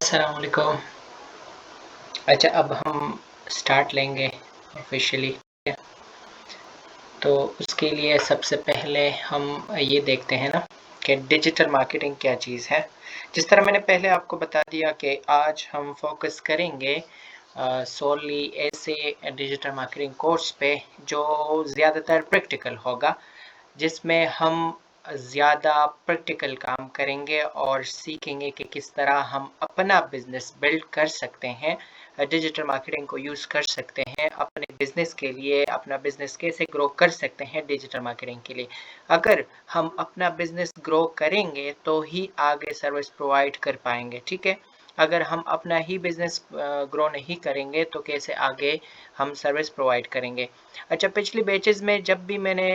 अस्सलाम वालेकुम। अच्छा, अब हम स्टार्ट लेंगे ऑफिशियली। तो उसके लिए सबसे पहले हम ये देखते हैं ना कि डिजिटल मार्केटिंग क्या चीज़ है। जिस तरह मैंने पहले आपको बता दिया कि आज हम फोकस करेंगे सोली ऐसे डिजिटल मार्केटिंग कोर्स पे जो ज़्यादातर प्रैक्टिकल होगा, जिसमें हम ज़्यादा प्रैक्टिकल काम करेंगे और सीखेंगे कि किस तरह हम अपना बिजनेस बिल्ड कर सकते हैं, डिजिटल मार्केटिंग को यूज़ कर सकते हैं अपने बिजनेस के लिए, अपना बिजनेस कैसे ग्रो कर सकते हैं डिजिटल मार्केटिंग के लिए। अगर हम अपना बिजनेस ग्रो करेंगे तो ही आगे सर्विस प्रोवाइड कर पाएंगे, ठीक है। अगर हम अपना ही बिजनेस ग्रो नहीं करेंगे तो कैसे आगे हम सर्विस प्रोवाइड करेंगे। अच्छा, पिछली बैचेज़ में जब भी मैंने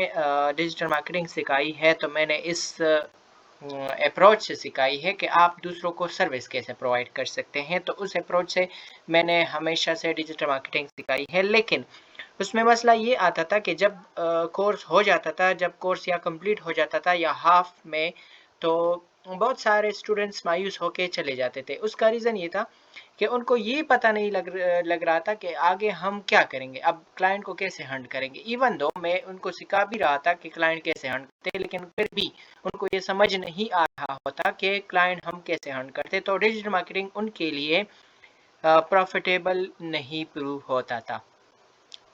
डिजिटल मार्केटिंग सिखाई है तो मैंने इस अप्रोच से सिखाई है कि आप दूसरों को सर्विस कैसे प्रोवाइड कर सकते हैं। तो उस अप्रोच से मैंने हमेशा से डिजिटल मार्केटिंग सिखाई है। लेकिन उसमें मसला ये आता था कि जब कोर्स हो जाता था, जब कोर्स या कंप्लीट हो जाता था या हाफ में, तो बहुत सारे स्टूडेंट्स मायूस होके चले जाते थे। उसका रीज़न ये था कि उनको ये पता नहीं लग रहा था कि आगे हम क्या करेंगे, अब क्लाइंट को कैसे हैंडल करेंगे। इवन दो मैं उनको सिखा भी रहा था कि क्लाइंट कैसे हैंडल करते हैं, लेकिन फिर भी उनको ये समझ नहीं आ रहा होता कि क्लाइंट हम कैसे हैंडल करते। तो डिजिटल मार्केटिंग उनके लिए प्रॉफिटेबल नहीं प्रूव होता था।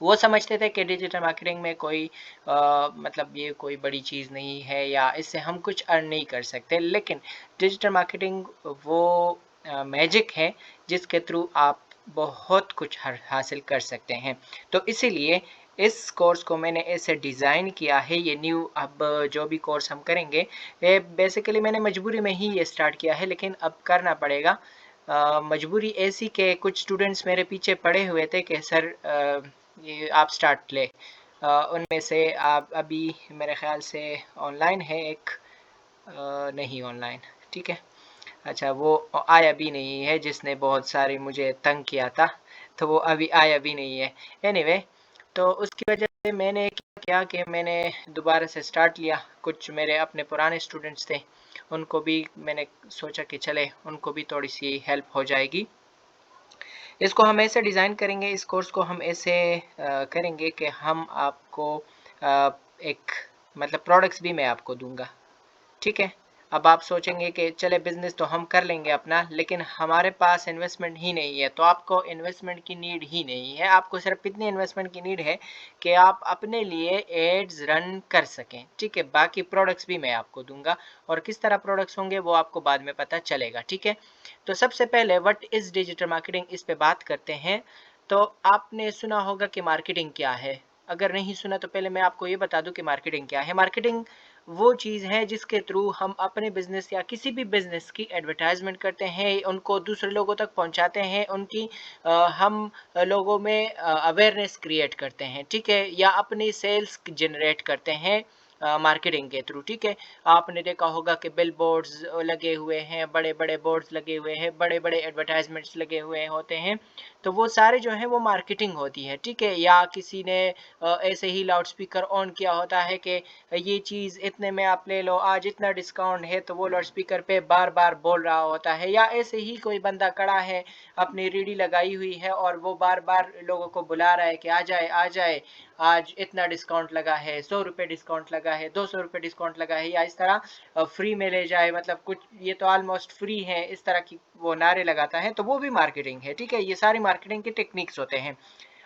वो समझते थे कि डिजिटल मार्केटिंग में कोई मतलब ये कोई बड़ी चीज़ नहीं है या इससे हम कुछ अर्न नहीं कर सकते। लेकिन डिजिटल मार्केटिंग वो मैजिक है जिसके थ्रू आप बहुत कुछ हासिल कर सकते हैं। तो इसीलिए इस कोर्स को मैंने ऐसे डिज़ाइन किया है। ये न्यू अब जो भी कोर्स हम करेंगे, ये बेसिकली मैंने मजबूरी में ही ये स्टार्ट किया है, लेकिन अब करना पड़ेगा। मजबूरी ऐसी कि कुछ स्टूडेंट्स मेरे पीछे पड़े हुए थे कि सर ये आप स्टार्ट ले। उनमें से आप अभी मेरे ख़्याल से ऑनलाइन है एक, नहीं ऑनलाइन, ठीक है। अच्छा, वो आया भी नहीं है जिसने बहुत सारी मुझे तंग किया था, तो वो अभी आया भी नहीं है। एनीवे, तो उसकी वजह से मैंने क्या किया कि मैंने दोबारा से स्टार्ट लिया। कुछ मेरे अपने पुराने स्टूडेंट्स थे, उनको भी मैंने सोचा कि चले उनको भी थोड़ी सी हेल्प हो जाएगी। इसको हम ऐसे डिज़ाइन करेंगे, इस कोर्स को हम ऐसे करेंगे कि हम आपको एक मतलब प्रोडक्ट्स भी मैं आपको दूंगा, ठीक है। अब आप सोचेंगे कि चले बिजनेस तो हम कर लेंगे अपना, लेकिन हमारे पास इन्वेस्टमेंट ही नहीं है। तो आपको इन्वेस्टमेंट की नीड ही नहीं है, आपको सिर्फ इतनी इन्वेस्टमेंट की नीड है कि आप अपने लिए एड्स रन कर सकें, ठीक है। बाकी प्रोडक्ट्स भी मैं आपको दूंगा, और किस तरह प्रोडक्ट्स होंगे वो आपको बाद में पता चलेगा, ठीक है। तो सबसे पहले व्हाट इज़ डिजिटल मार्केटिंग, इस पे बात करते हैं। तो आपने सुना होगा कि मार्केटिंग क्या है। अगर नहीं सुना तो पहले मैं आपको ये बता दूं कि मार्केटिंग क्या है। मार्केटिंग वो चीज़ है जिसके थ्रू हम अपने बिजनेस या किसी भी बिजनेस की एडवर्टाइजमेंट करते हैं, उनको दूसरे लोगों तक पहुंचाते हैं, उनकी हम लोगों में अवेयरनेस क्रिएट करते हैं, ठीक है, या अपनी सेल्स जनरेट करते हैं मार्केटिंग के थ्रू, ठीक है। आपने देखा होगा कि बिल बोर्ड्स लगे हुए हैं, बड़े बड़े बोर्ड्स लगे हुए हैं, बड़े बड़े एडवर्टाइजमेंट्स लगे हुए होते हैं। तो वो सारे जो है वो मार्केटिंग होती है, ठीक है। या किसी ने ऐसे ही लाउड स्पीकर ऑन किया होता है कि ये चीज़ इतने में आप ले लो, आज इतना डिस्काउंट है, तो वो लाउड स्पीकर पे बार बार बोल रहा होता है। या ऐसे ही कोई बंदा खड़ा है, अपनी रेडी लगाई हुई है और वो बार बार लोगों को बुला रहा है कि आ जाए आ जाए, आज इतना डिस्काउंट लगा है, 100 रुपये डिस्काउंट लगा है, 200 रुपये डिस्काउंट लगा है, या इस तरह फ्री में ले जाए, मतलब कुछ ये तो ऑलमोस्ट फ्री है, इस तरह की वो नारे लगाता है। तो वो भी मार्केटिंग है, ठीक है। ये सारी मार्केटिंग के टेक्निक्स होते हैं।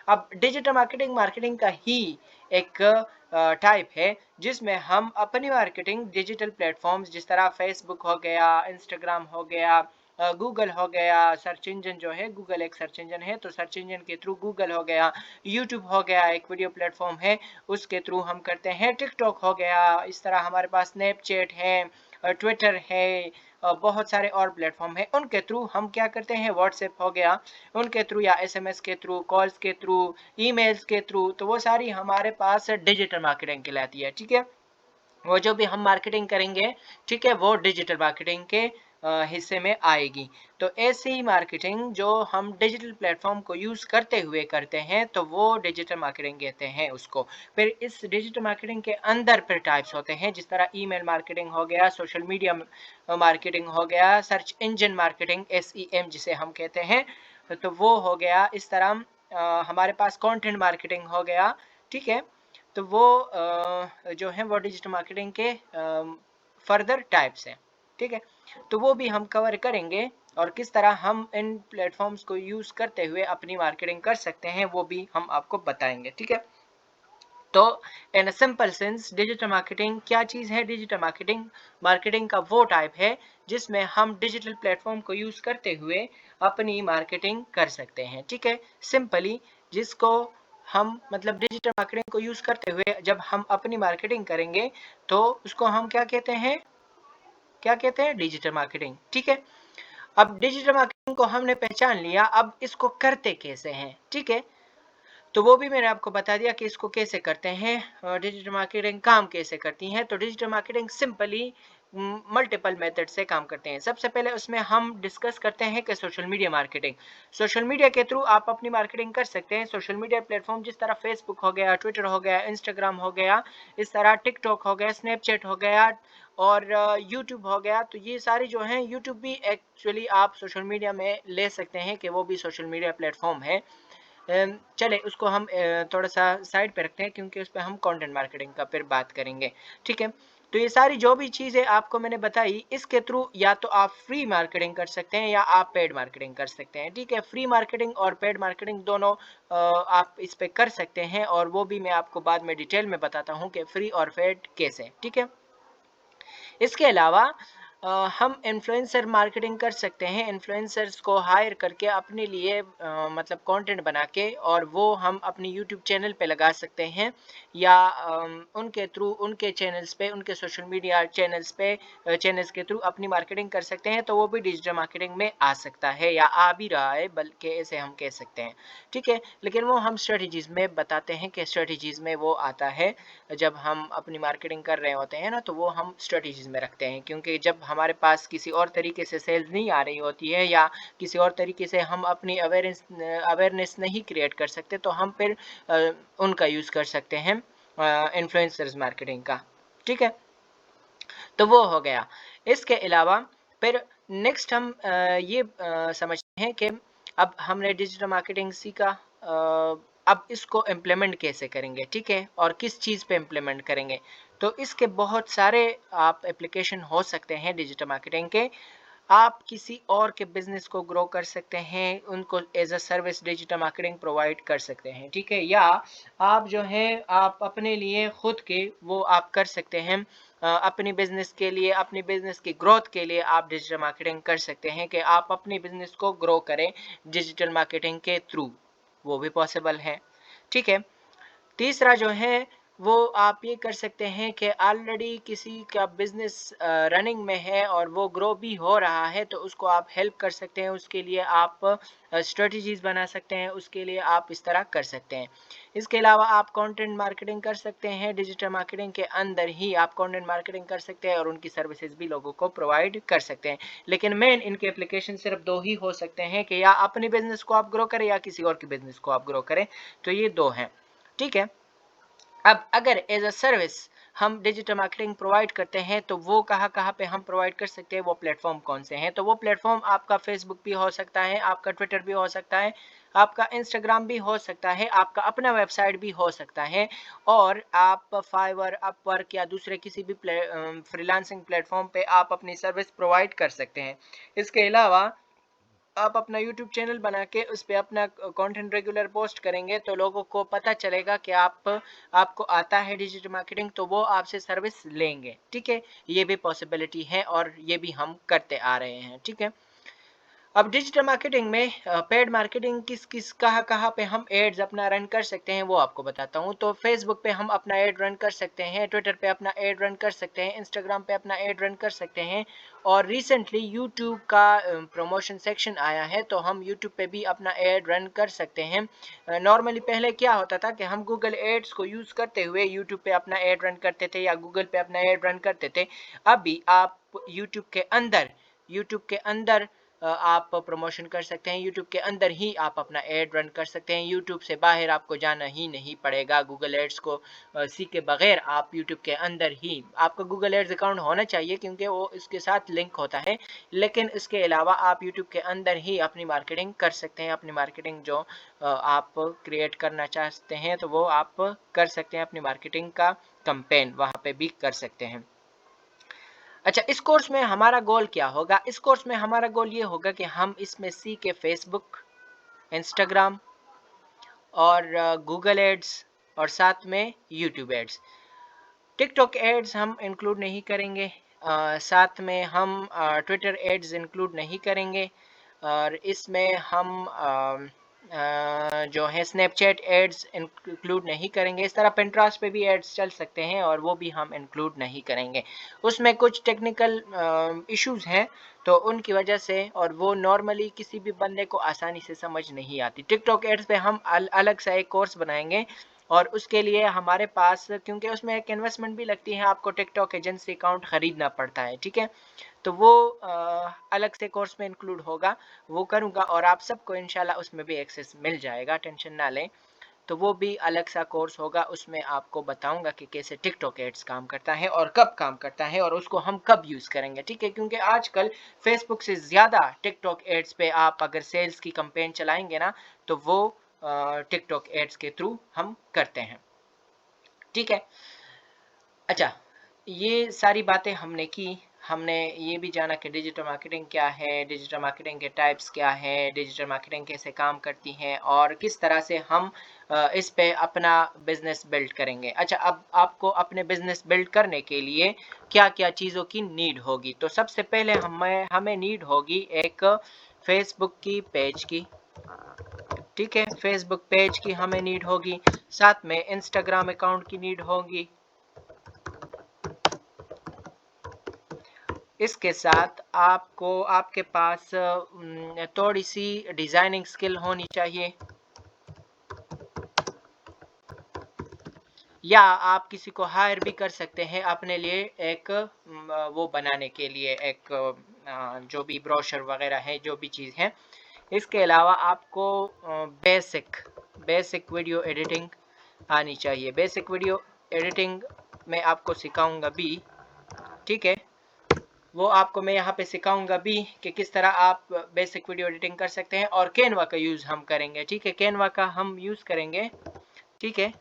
अब डिजिटल मार्केटिंग मार्केटिंग का ही एक टाइप है जिसमें हम अपनी मार्केटिंग डिजिटल प्लेटफॉर्म्स, जिस तरह फेसबुक हो गया, इंस्टाग्राम हो गया, गूगल हो गया, सर्च इंजन जो है, गूगल एक सर्च इंजन है, तो सर्च इंजन के थ्रू गूगल हो गया, यूट्यूब हो गया एक वीडियो प्लेटफॉर्म है, उसके थ्रू हम करते हैं, टिकटॉक हो गया, इस तरह हमारे पास स्नैपचैट है, ट्विटर है, बहुत सारे और प्लेटफॉर्म है, उनके थ्रू हम क्या करते हैं, व्हाट्सएप हो गया, उनके थ्रू, या एसएमएस के थ्रू, कॉल्स के थ्रू, ईमेल्स के थ्रू, तो वो सारी हमारे पास डिजिटल मार्केटिंग कहलाती है, ठीक है। वो जो भी हम मार्केटिंग करेंगे, ठीक है, वो डिजिटल मार्केटिंग के हिस्से में आएगी। तो ऐसी ही मार्केटिंग जो हम डिजिटल प्लेटफॉर्म को यूज़ करते हुए करते हैं, तो वो डिजिटल मार्केटिंग कहते हैं उसको। फिर इस डिजिटल मार्केटिंग के अंदर फिर टाइप्स होते हैं, जिस तरह ईमेल मार्केटिंग हो गया, सोशल मीडिया मार्केटिंग हो गया, सर्च इंजन मार्केटिंग SEM जिसे हम कहते हैं, तो वो हो गया। इस तरह हमारे पास कंटेंट मार्केटिंग हो गया, ठीक है। तो वो जो है वो डिजिटल मार्केटिंग के फर्दर टाइप्स हैं, ठीक है। तो वो भी हम कवर करेंगे, और किस तरह हम इन प्लेटफॉर्म्स को यूज़ करते हुए अपनी मार्केटिंग कर सकते हैं वो भी हम आपको बताएंगे, ठीक है। तो in simple sense digital marketing क्या चीज़ है? डिजिटल मार्केटिंग मार्केटिंग का वो टाइप है जिसमें हम डिजिटल प्लेटफॉर्म को यूज़ करते हुए अपनी मार्केटिंग कर सकते हैं, ठीक है। सिंपली जिसको हम मतलब डिजिटल मार्केटिंग को यूज़ करते हुए जब हम अपनी मार्केटिंग करेंगे तो उसको हम क्या कहते हैं? क्या कहते हैं? डिजिटल मार्केटिंग, ठीक है। अब डिजिटल मार्केटिंग को हमने पहचान लिया, अब इसको करते कैसे हैं, ठीक है। तो वो भी मैंने आपको बता दिया कि इसको कैसे करते हैं, डिजिटल मार्केटिंग काम कैसे करती है। तो digital marketing simply multiple method से काम करते हैं। सबसे पहले उसमें हम डिस्कस करते हैं कि social media marketing. Social media के थ्रू आप अपनी मार्केटिंग कर सकते हैं। सोशल मीडिया प्लेटफॉर्म जिस तरह फेसबुक हो गया, ट्विटर हो गया, इंस्टाग्राम हो गया, इस तरह टिकटॉक हो गया, स्नैपचैट हो गया, और यूट्यूब हो गया। तो ये सारी जो हैं, यूट्यूब भी एक्चुअली आप सोशल मीडिया में ले सकते हैं कि वो भी सोशल मीडिया प्लेटफॉर्म है। चले उसको हम थोड़ा सा साइड पे रखते हैं, क्योंकि उस पर हम कंटेंट मार्केटिंग का फिर बात करेंगे, ठीक है। तो ये सारी जो भी चीज़ें आपको मैंने बताई, इसके थ्रू या तो आप फ्री मार्केटिंग कर सकते हैं या आप पेड मार्केटिंग कर सकते हैं, ठीक है। फ्री मार्केटिंग और पेड मार्केटिंग दोनों आप इस पे कर सकते हैं, और वो भी मैं आपको बाद में डिटेल में बताता हूँ कि फ्री और पेड कैसे, ठीक है। इसके अलावा हम इन्फ्लुएंसर मार्केटिंग कर सकते हैं। इन्फ्लुएंसर्स को हायर करके अपने लिए मतलब कंटेंट बना के, और वो हम अपनी यूट्यूब चैनल पे लगा सकते हैं, या उनके थ्रू उनके चैनल्स पे, उनके सोशल मीडिया चैनल्स पे चैनल्स के थ्रू अपनी मार्केटिंग कर सकते हैं। तो वो भी डिजिटल मार्केटिंग में आ सकता है, या आ भी रहा है, बल्कि ऐसे हम कह सकते हैं, ठीक है। लेकिन वो हम स्ट्रेटजीज में बताते हैं कि स्ट्रेटजीज में वो आता है जब हम अपनी मार्केटिंग कर रहे होते हैं ना, तो वो हम स्ट्रेटजीज में रखते हैं। क्योंकि जब हमारे पास किसी और तरीके से सेल्स नहीं आ रही होती है, या किसी और तरीके से हम अपनी अवेयरनेस नहीं क्रिएट कर सकते, तो हम फिर उनका यूज़ कर सकते हैं, इन्फ्लुएंसर्स मार्केटिंग का, ठीक है। तो वो हो गया। इसके अलावा फिर नेक्स्ट हम ये समझते हैं कि अब हमने डिजिटल मार्केटिंग सीखा, अब इसको इम्प्लीमेंट कैसे करेंगे, ठीक है, और किस चीज़ पे इम्प्लीमेंट करेंगे। तो इसके बहुत सारे आप एप्लीकेशन हो सकते हैं डिजिटल मार्केटिंग के। आप किसी और के बिजनेस को ग्रो कर सकते हैं, उनको as a service digital marketing provide कर सकते हैं, ठीक है। या आप जो है आप अपने लिए खुद के वो आप कर सकते हैं, अपनी बिजनेस के लिए, अपनी बिजनेस की ग्रोथ के लिए आप डिजिटल मार्केटिंग कर सकते हैं कि आप अपनी बिजनेस को ग्रो करें डिजिटल मार्केटिंग के थ्रू, वो भी पॉसिबल है, ठीक है। तीसरा जो है वो आप ये कर सकते हैं कि ऑलरेडी किसी का बिजनेस रनिंग में है और वो ग्रो भी हो रहा है, तो उसको आप हेल्प कर सकते हैं, उसके लिए आप स्ट्रेटजीज बना सकते हैं, उसके लिए आप इस तरह कर सकते हैं। इसके अलावा आप कंटेंट मार्केटिंग कर सकते हैं, डिजिटल मार्केटिंग के अंदर ही आप कंटेंट मार्केटिंग कर सकते हैं और उनकी सर्विसेज भी लोगों को प्रोवाइड कर सकते हैं। लेकिन मेन इनके एप्लीकेशन सिर्फ दो ही हो सकते हैं कि या अपने बिजनेस को आप ग्रो करें या किसी और के बिजनेस को आप ग्रो करें, तो ये दो हैं, ठीक है। अब अगर एज अ सर्विस हम डिजिटल मार्केटिंग प्रोवाइड करते हैं, तो वो कहाँ पे हम प्रोवाइड कर सकते हैं, वो प्लेटफॉर्म कौन से हैं। तो वो प्लेटफॉर्म आपका फेसबुक भी हो सकता है, आपका ट्विटर भी हो सकता है, आपका इंस्टाग्राम भी हो सकता है, आपका अपना वेबसाइट भी हो सकता है, और आप फाइवर, अपवर्क या दूसरे किसी भी फ्रीलांसिंग प्लेटफॉर्म पे आप अपनी सर्विस प्रोवाइड कर सकते हैं। इसके अलावा आप अपना यूट्यूब चैनल बना के उस पर अपना कंटेंट रेगुलर पोस्ट करेंगे, तो लोगों को पता चलेगा कि आपको आता है डिजिटल मार्केटिंग, तो वो आपसे सर्विस लेंगे, ठीक है। ये भी पॉसिबिलिटी है, और ये भी हम करते आ रहे हैं, ठीक है। अब डिजिटल मार्केटिंग में पेड मार्केटिंग किस किस कहाँ पे हम एड्स अपना रन कर सकते हैं, वो आपको बताता हूँ। तो फेसबुक पे हम अपना एड रन कर सकते हैं, ट्विटर पे अपना एड रन कर सकते हैं, इंस्टाग्राम पे अपना एड रन कर सकते हैं, और रिसेंटली यूट्यूब का प्रमोशन सेक्शन आया है, तो हम यूट्यूब पे भी अपना एड रन कर सकते हैं। नॉर्मली पहले क्या होता था कि हम गूगल एड्स को यूज़ करते हुए यूट्यूब पे अपना एड रन करते थे या गूगल पे अपना एड रन करते थे। अभी आप यूट्यूब के अंदर यूट्यूब के अंदर आप प्रमोशन कर सकते हैं, यूट्यूब के अंदर ही आप अपना एड रन कर सकते हैं, यूट्यूब से बाहर आपको जाना ही नहीं पड़ेगा। गूगल एड्स को सीखे बगैर आप यूट्यूब के अंदर ही, आपका गूगल एड्स अकाउंट होना चाहिए क्योंकि वो इसके साथ लिंक होता है, लेकिन इसके अलावा आप यूट्यूब के अंदर ही अपनी मार्केटिंग कर सकते हैं। अपनी मार्केटिंग जो आप क्रिएट करना चाहते हैं तो वो आप कर सकते हैं, अपनी मार्केटिंग का कैंपेन वहाँ पे भी कर सकते हैं। अच्छा, इस कोर्स में हमारा गोल क्या होगा? इस कोर्स में हमारा गोल ये होगा कि हम इसमें सीखे फेसबुक, इंस्टाग्राम और गूगल एड्स और साथ में यूट्यूब एड्स। टिकटॉक एड्स हम इंक्लूड नहीं करेंगे, साथ में हम ट्विटर एड्स इंक्लूड नहीं करेंगे, और इसमें हम जो है स्नैपचैट एड्स इंक्लूड नहीं करेंगे। इस तरह पिंटरेस्ट पे भी एड्स चल सकते हैं और वो भी हम इंक्लूड नहीं करेंगे। उसमें कुछ टेक्निकल इश्यूज हैं तो उनकी वजह से, और वो नॉर्मली किसी भी बंदे को आसानी से समझ नहीं आती। टिकटॉक एड्स पे हम अलग सा एक कोर्स बनाएंगे और उसके लिए हमारे पास, क्योंकि उसमें एक इन्वेस्टमेंट भी लगती है, आपको टिकटॉक एजेंसी अकाउंट खरीदना पड़ता है, ठीक है। तो वो अलग से कोर्स में इंक्लूड होगा, वो करूँगा और आप सबको इंशाल्लाह उसमें भी एक्सेस मिल जाएगा, टेंशन ना लें। तो वो भी अलग सा कोर्स होगा, उसमें आपको बताऊंगा कि कैसे टिकटॉक एड्स काम करता है और कब काम करता है और उसको हम कब यूज़ करेंगे, ठीक है। क्योंकि आजकल फेसबुक से ज़्यादा टिकटॉक एड्स पे आप अगर सेल्स की कैंपेन चलाएंगे ना तो वो टिकटॉक एड्स के थ्रू हम करते हैं, ठीक है। अच्छा, ये सारी बातें हमने की, हमने ये भी जाना कि डिजिटल मार्केटिंग क्या है, डिजिटल मार्केटिंग के टाइप्स क्या है, डिजिटल मार्केटिंग कैसे काम करती है और किस तरह से हम इस पे अपना बिजनेस बिल्ड करेंगे। अच्छा, अब आपको अपने बिजनेस बिल्ड करने के लिए क्या क्या चीज़ों की नीड होगी, तो सबसे पहले हमें नीड होगी एक फेसबुक की पेज की, ठीक है। फेसबुक पेज की हमें नीड होगी, साथ में इंस्टाग्राम अकाउंट की नीड होगी, इसके साथ आपको आपके पास थोड़ी सी डिज़ाइनिंग स्किल होनी चाहिए, या आप किसी को हायर भी कर सकते हैं अपने लिए एक वो बनाने के लिए, एक जो भी ब्रोशर वगैरह है, जो भी चीज़ है। इसके अलावा आपको बेसिक वीडियो एडिटिंग आनी चाहिए। बेसिक वीडियो एडिटिंग मैं आपको सिखाऊंगा भी, ठीक है। वो आपको मैं यहाँ पे सिखाऊंगा भी कि किस तरह आप बेसिक वीडियो एडिटिंग कर सकते हैं, और कैनवा का यूज़ हम करेंगे, ठीक है। कैनवा का हम यूज़ करेंगे, ठीक है।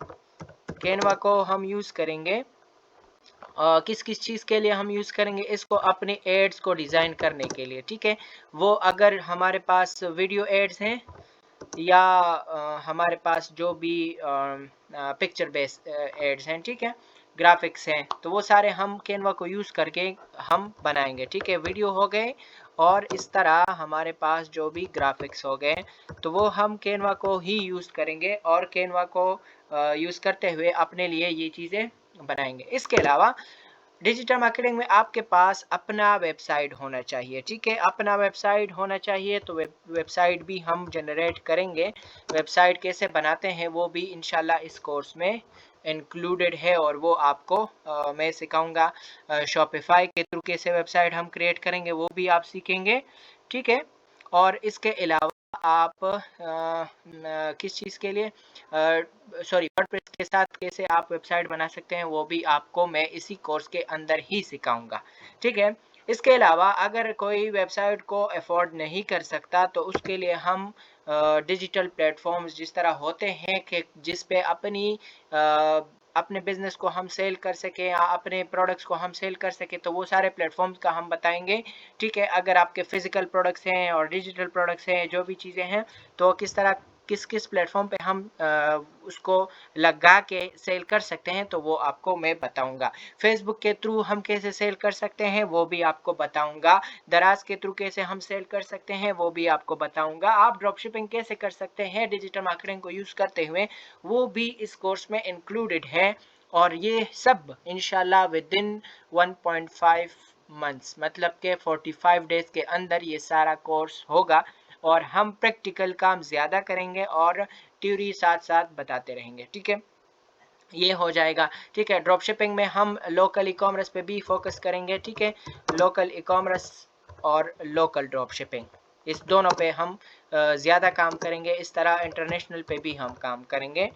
कैनवा को हम यूज़ करेंगे किस किस चीज़ के लिए हम यूज़ करेंगे, इसको अपने एड्स को डिज़ाइन करने के लिए, ठीक है। वो अगर हमारे पास वीडियो एड्स हैं या हमारे पास जो भी पिक्चर बेस्ड एड्स हैं, ठीक है, ग्राफिक्स हैं, तो वो सारे हम कैनवा को यूज़ करके हम बनाएंगे, ठीक है। वीडियो हो गए और इस तरह हमारे पास जो भी ग्राफिक्स हो गए तो वो हम कैनवा को ही यूज़ करेंगे और कैनवा को यूज़ करते हुए अपने लिए ये चीज़ें बनाएंगे। इसके अलावा डिजिटल मार्केटिंग में आपके पास अपना वेबसाइट होना चाहिए, ठीक है। अपना वेबसाइट होना चाहिए, तो वेबसाइट भी हम जनरेट करेंगे। वेबसाइट कैसे बनाते हैं वो भी इंशाल्लाह इस कोर्स में इंक्लूडेड है और वो आपको मैं सिखाऊंगा। शॉपिफाई के थ्रू कैसे वेबसाइट हम क्रिएट करेंगे वो भी आप सीखेंगे, ठीक है। और इसके अलावा आप किस चीज़ के लिए सॉरी वर्डप्रेस के साथ कैसे आप वेबसाइट बना सकते हैं वो भी आपको मैं इसी कोर्स के अंदर ही सिखाऊंगा, ठीक है। इसके अलावा अगर कोई वेबसाइट को अफोर्ड नहीं कर सकता तो उसके लिए हम डिजिटल प्लेटफॉर्म्स जिस तरह होते हैं कि जिस पे अपने बिजनेस को हम सेल कर सके या अपने प्रोडक्ट्स को हम सेल कर सके, तो वो सारे प्लेटफॉर्म्स का हम बताएंगे, ठीक है। अगर आपके फिजिकल प्रोडक्ट्स हैं और डिजिटल प्रोडक्ट्स हैं, जो भी चीज़ें हैं, तो किस तरह किस किस प्लेटफॉर्म पे हम उसको लगा के सेल कर सकते हैं तो वो आपको मैं बताऊंगा। फेसबुक के थ्रू हम कैसे सेल कर सकते हैं वो भी आपको बताऊंगा। दराज के थ्रू कैसे हम सेल कर सकते हैं वो भी आपको बताऊंगा। आप ड्रॉप शिपिंग कैसे कर सकते हैं डिजिटल मार्केटिंग को यूज़ करते हुए वो भी इस कोर्स में इंक्लूडेड है। और ये सब इंशाल्लाह विद इन 1.5 मंथ्स, मतलब के 45 डेज के अंदर ये सारा कोर्स होगा और हम प्रैक्टिकल काम ज़्यादा करेंगे और थ्योरी साथ साथ बताते रहेंगे, ठीक है। ये हो जाएगा, ठीक है। ड्रॉप शिपिंग में हम लोकल ई कॉमर्स पे भी फोकस करेंगे, ठीक है। लोकल ई कॉमर्स और लोकल ड्रॉप शिपिंग, इस दोनों पे हम ज़्यादा काम करेंगे। इस तरह इंटरनेशनल पे भी हम काम करेंगे।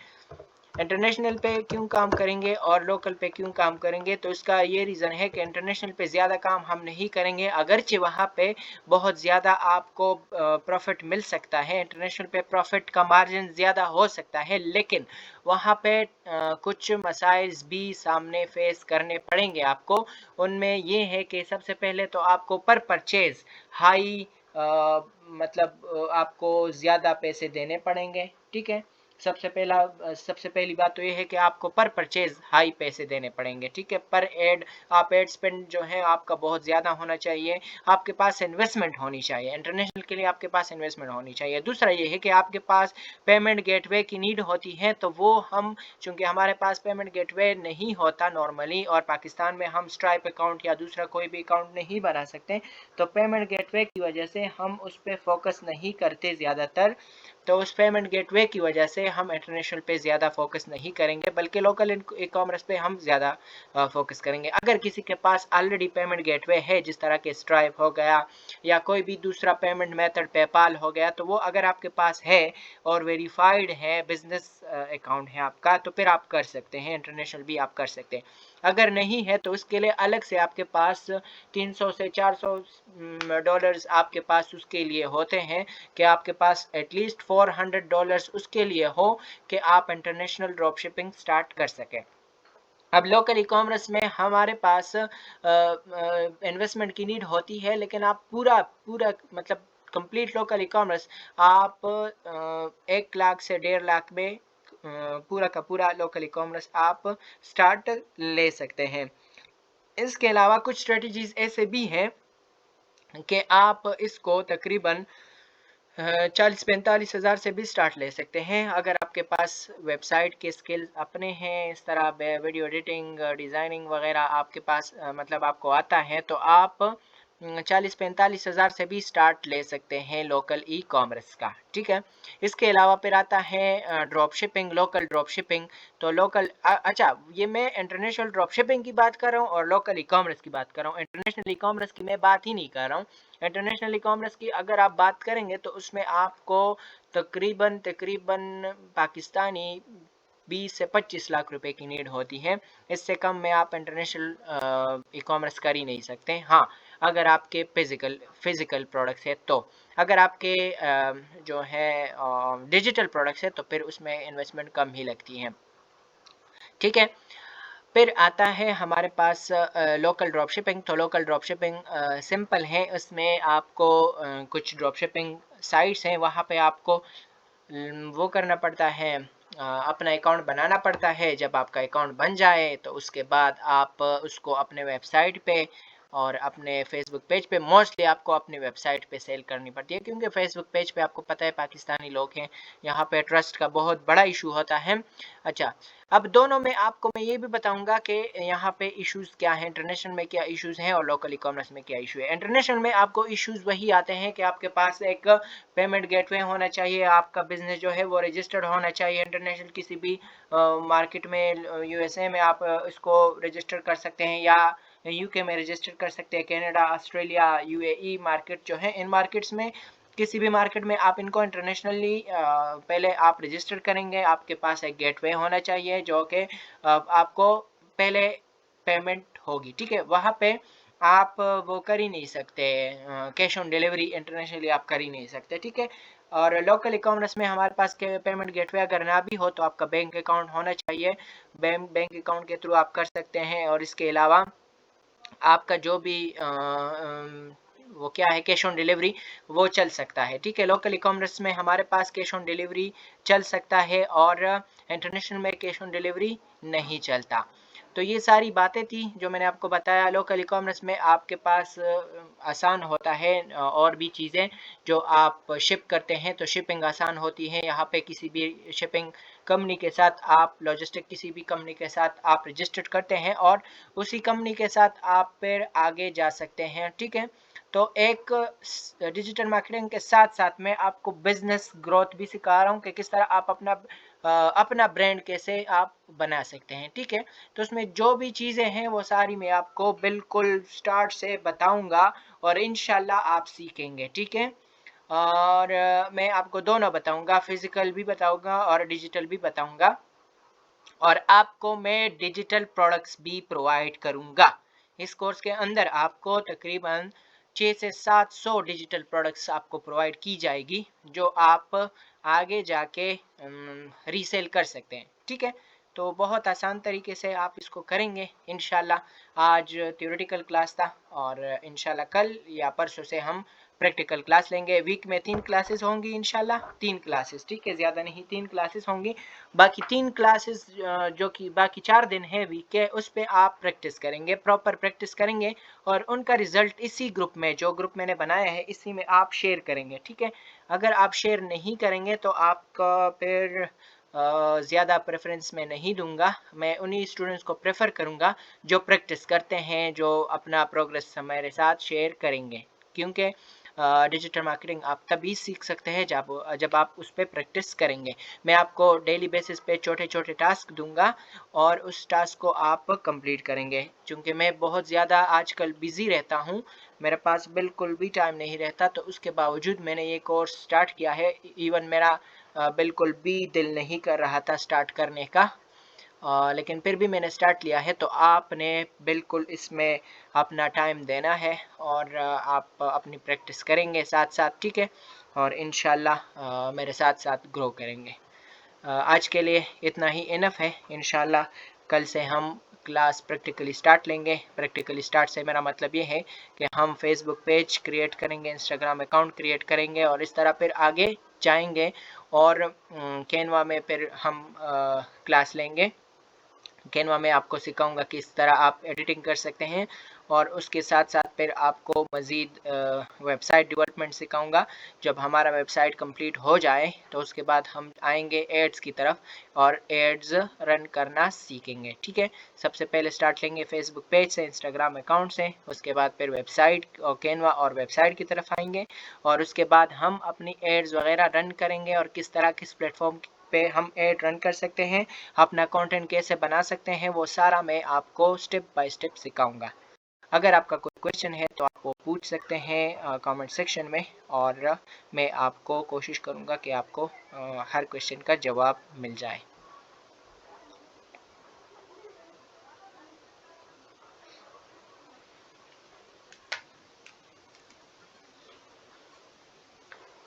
इंटरनेशनल पे क्यों काम करेंगे और लोकल पे क्यों काम करेंगे, तो इसका ये रीज़न है कि इंटरनेशनल पे ज़्यादा काम हम नहीं करेंगे, अगरचे वहाँ पे बहुत ज़्यादा आपको प्रॉफिट मिल सकता है, इंटरनेशनल पे प्रॉफिट का मार्जिन ज़्यादा हो सकता है, लेकिन वहाँ पे कुछ मसाइल्स भी सामने फेस करने पड़ेंगे आपको। उनमें ये है कि सबसे पहले तो आपको पर परचेज़ हाई मतलब आपको ज़्यादा पैसे देने पड़ेंगे, ठीक है। सबसे पहली बात तो ये है कि आपको पर परचेज हाई पैसे देने पड़ेंगे, ठीक है। पर एड आप एड स्पेंड जो है आपका बहुत ज़्यादा होना चाहिए, आपके पास इन्वेस्टमेंट होनी चाहिए, इंटरनेशनल के लिए आपके पास इन्वेस्टमेंट होनी चाहिए। दूसरा ये है कि आपके पास पेमेंट गेटवे की नीड होती है, तो वो हम चूँकि हमारे पास पेमेंट गेटवे नहीं होता नॉर्मली, और पाकिस्तान में हम स्ट्राइप अकाउंट या दूसरा कोई भी अकाउंट नहीं बना सकते, तो पेमेंट गेटवे की वजह से हम उस पर फोकस नहीं करते ज़्यादातर। तो उस पेमेंट गेटवे की वजह से हम इंटरनेशनल पे ज़्यादा फोकस नहीं करेंगे, बल्कि लोकल ई कॉमर्स पे हम ज़्यादा फोकस करेंगे। अगर किसी के पास ऑलरेडी पेमेंट गेटवे है, जिस तरह के स्ट्राइप हो गया या कोई भी दूसरा पेमेंट मेथड पेपाल हो गया, तो वो अगर आपके पास है और वेरीफाइड है, बिजनेस अकाउंट है आपका, तो फिर आप कर सकते हैं, इंटरनेशनल भी आप कर सकते हैं। अगर नहीं है तो उसके लिए अलग से आपके पास 300 से 400 डॉलर्स आपके पास उसके लिए होते हैं, कि आपके पास एटलीस्ट $400 उसके लिए हो कि आप इंटरनेशनल ड्रॉप शिपिंग स्टार्ट कर सकें। अब लोकल ई कॉमर्स में हमारे पास इन्वेस्टमेंट की नीड होती है, लेकिन आप पूरा पूरा मतलब कंप्लीट लोकल ई कॉमर्स आप 1 लाख से 1.5 लाख में पूरा का पूरा लोकल ई कॉमर्स आप स्टार्ट ले सकते हैं। इसके अलावा कुछ स्ट्रेटजीज ऐसे भी हैं कि आप इसको तकरीबन 40-45 हज़ार से भी स्टार्ट ले सकते हैं, अगर आपके पास वेबसाइट के स्किल्स अपने हैं, इस तरह वीडियो एडिटिंग, डिज़ाइनिंग वगैरह आपके पास मतलब आपको आता है, तो आप 40-45 हज़ार से भी स्टार्ट ले सकते हैं लोकल ई कॉमर्स का, ठीक है। इसके अलावा फिर आता है drop shipping, local drop shipping. तो लोकल अच्छा, ये मैं इंटरनेशनल ड्रॉप शिपिंग की बात कर रहा हूँ और लोकल ई कॉमर्स की बात कर रहा हूँ, इंटरनेशनल ई कॉमर्स की मैं बात ही नहीं कर रहा हूँ। इंटरनेशनल ई कॉमर्स की अगर आप बात करेंगे तो उसमें आपको तकरीबन तकरीबन पाकिस्तानी 20 से 25 लाख रुपए की नीड होती है, इससे कम में आप इंटरनेशनल ई कॉमर्स कर ही नहीं सकते। हाँ, अगर आपके फिजिकल प्रोडक्ट्स है तो, अगर आपके जो है डिजिटल प्रोडक्ट्स है तो फिर उसमें इन्वेस्टमेंट कम ही लगती है, ठीक है। फिर आता है हमारे पास लोकल ड्रॉप शिपिंग। तो लोकल ड्रॉप शिपिंग सिंपल है, उसमें आपको कुछ ड्रॉप शिपिंग साइट्स हैं, वहाँ पे आपको वो करना पड़ता है, अपना अकाउंट बनाना पड़ता है। जब आपका अकाउंट बन जाए तो उसके बाद आप उसको अपने वेबसाइट पे और अपने फेसबुक पेज पे, मोस्टली आपको अपनी वेबसाइट पे सेल करनी पड़ती है, क्योंकि फेसबुक पेज पे आपको पता है पाकिस्तानी लोग हैं, यहाँ पे ट्रस्ट का बहुत बड़ा इशू होता है। अच्छा, अब दोनों में आपको मैं ये भी बताऊंगा कि यहाँ पे इश्यूज क्या हैं, इंटरनेशनल में क्या इश्यूज हैं और लोकल ई कॉमर्स में क्या इशू है। इंटरनेशनल में आपको इश्यूज वही आते हैं कि आपके पास एक पेमेंट गेटवे होना चाहिए, आपका बिजनेस जो है वो रजिस्टर्ड होना चाहिए इंटरनेशनल, किसी भी मार्केट में, यूएसए में आप इसको रजिस्टर कर सकते हैं, या यूके में रजिस्टर कर सकते हैं, कनाडा, ऑस्ट्रेलिया, यूएई मार्केट जो है, इन मार्केट्स में किसी भी मार्केट में आप इनको इंटरनेशनली पहले आप रजिस्टर करेंगे, आपके पास एक गेटवे होना चाहिए जो कि आपको पहले पेमेंट होगी, ठीक है। वहाँ पे आप वो कर ही नहीं सकते, कैश ऑन डिलीवरी इंटरनेशनली आप कर ही नहीं सकते, ठीक है। और लोकल ई कॉमर्स में हमारे पास के पेमेंट गेटवे अगर ना भी हो तो आपका बैंक अकाउंट होना चाहिए, बैंक अकाउंट के थ्रू आप कर सकते हैं। और इसके अलावा आपका जो भी वो क्या है, कैश ऑन डिलीवरी, वो चल सकता है, ठीक है। लोकल ई कॉमर्स में हमारे पास कैश ऑन डिलीवरी चल सकता है और इंटरनेशनल में कैश ऑन डिलीवरी नहीं चलता। तो ये सारी बातें थी जो मैंने आपको बताया। लोकल ई कॉमर्स में आपके पास आसान होता है, और भी चीज़ें जो आप शिप करते हैं तो शिपिंग आसान होती है। यहाँ पे किसी भी शिपिंग कंपनी के साथ आप लॉजिस्टिक किसी भी कंपनी के साथ आप रजिस्टर्ड करते हैं और उसी कंपनी के साथ आप फिर आगे जा सकते हैं, ठीक है। तो एक डिजिटल मार्केटिंग के साथ साथ में आपको बिजनेस ग्रोथ भी सिखा रहा हूँ कि किस तरह आप अपना ब्रांड कैसे आप बना सकते हैं, ठीक है। तो उसमें जो भी चीज़ें हैं वो सारी मैं आपको बिल्कुल स्टार्ट से बताऊंगा, और इंशाल्लाह आप सीखेंगे, ठीक है। और मैं आपको दोनों बताऊंगा, फिजिकल भी बताऊंगा और डिजिटल भी बताऊंगा, और आपको मैं डिजिटल प्रोडक्ट्स भी प्रोवाइड करूंगा। इस कोर्स के अंदर आपको तकरीबन 6 से 700 डिजिटल प्रोडक्ट्स आपको प्रोवाइड की जाएगी, जो आप आगे जाके रीसेल कर सकते हैं, ठीक है। तो बहुत आसान तरीके से आप इसको करेंगे इंशाल्लाह। आज थ्योरेटिकल क्लास था और इंशाल्लाह कल या परसों से हम प्रैक्टिकल क्लास लेंगे। वीक में 3 क्लासेस होंगी इंशाल्लाह, 3 क्लासेस, ठीक है, ज़्यादा नहीं, 3 क्लासेस होंगी। बाकी 3 क्लासेस जो कि बाकी 4 दिन है वीक के, उस पे आप प्रैक्टिस करेंगे, प्रॉपर प्रैक्टिस करेंगे, और उनका रिजल्ट इसी ग्रुप में, जो ग्रुप मैंने बनाया है, इसी में आप शेयर करेंगे, ठीक है। अगर आप शेयर नहीं करेंगे तो आपका फिर ज़्यादा प्रेफरेंस मैं नहीं दूंगा। मैं उन्हीं स्टूडेंट्स को प्रेफर करूंगा जो प्रैक्टिस करते हैं, जो अपना प्रोग्रेस हमारे साथ शेयर करेंगे, क्योंकि डिजिटल मार्केटिंग आप तभी सीख सकते हैं जब आप उस पर प्रैक्टिस करेंगे। मैं आपको डेली बेसिस पे छोटे छोटे टास्क दूंगा और उस टास्क को आप कंप्लीट करेंगे। क्योंकि मैं बहुत ज़्यादा आजकल बिज़ी रहता हूँ, मेरे पास बिल्कुल भी टाइम नहीं रहता, तो उसके बावजूद मैंने ये कोर्स स्टार्ट किया है। इवन मेरा बिल्कुल भी दिल नहीं कर रहा था स्टार्ट करने का, लेकिन फिर भी मैंने स्टार्ट लिया है। तो आपने बिल्कुल इसमें अपना टाइम देना है, और आप अपनी प्रैक्टिस करेंगे साथ साथ, ठीक है, और इंशाल्लाह मेरे साथ साथ ग्रो करेंगे। आज के लिए इतना ही इनफ है। इंशाल्लाह कल से हम क्लास प्रैक्टिकली स्टार्ट लेंगे। प्रैक्टिकली स्टार्ट से मेरा मतलब ये है कि हम फेसबुक पेज क्रिएट करेंगे, इंस्टाग्राम अकाउंट क्रिएट करेंगे, और इस तरह फिर आगे जाएंगे, और कैनवा में फिर हम क्लास लेंगे। कैनवा में आपको सिखाऊंगा किस तरह आप एडिटिंग कर सकते हैं, और उसके साथ साथ फिर आपको मज़ीद वेबसाइट डेवलपमेंट सिखाऊंगा। जब हमारा वेबसाइट कंप्लीट हो जाए तो उसके बाद हम आएंगे एड्स की तरफ, और एड्स रन करना सीखेंगे, ठीक है। सबसे पहले स्टार्ट लेंगे फेसबुक पेज से, इंस्टाग्राम अकाउंट से, उसके बाद फिर वेबसाइट और कैनवा और वेबसाइट की तरफ आएंगे, और उसके बाद हम अपनी एड्स वगैरह रन करेंगे, और किस तरह किस प्लेटफॉर्म पे हम एड रन कर सकते हैं, अपना कंटेंट कैसे बना सकते हैं, वो सारा मैं आपको स्टेप बाय स्टेप सिखाऊंगा। अगर आपका कोई क्वेश्चन है तो आप वो पूछ सकते हैं कमेंट सेक्शन में, और मैं आपको कोशिश करूंगा कि आपको हर क्वेश्चन का जवाब मिल जाए।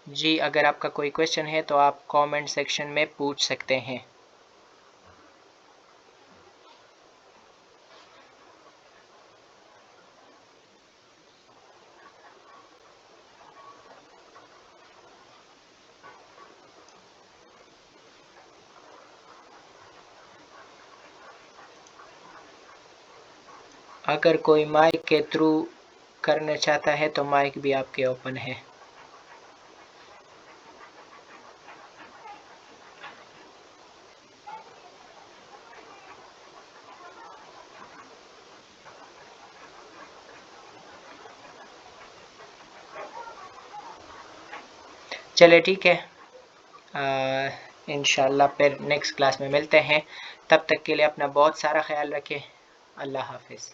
जी, अगर आपका कोई क्वेश्चन है तो आप कमेंट सेक्शन में पूछ सकते हैं। अगर कोई माइक के थ्रू करना चाहता है तो माइक भी आपके ओपन है। चले, ठीक है, इंशाल्लाह फिर नेक्स्ट क्लास में मिलते हैं। तब तक के लिए अपना बहुत सारा ख्याल रखें। अल्लाह हाफिज़।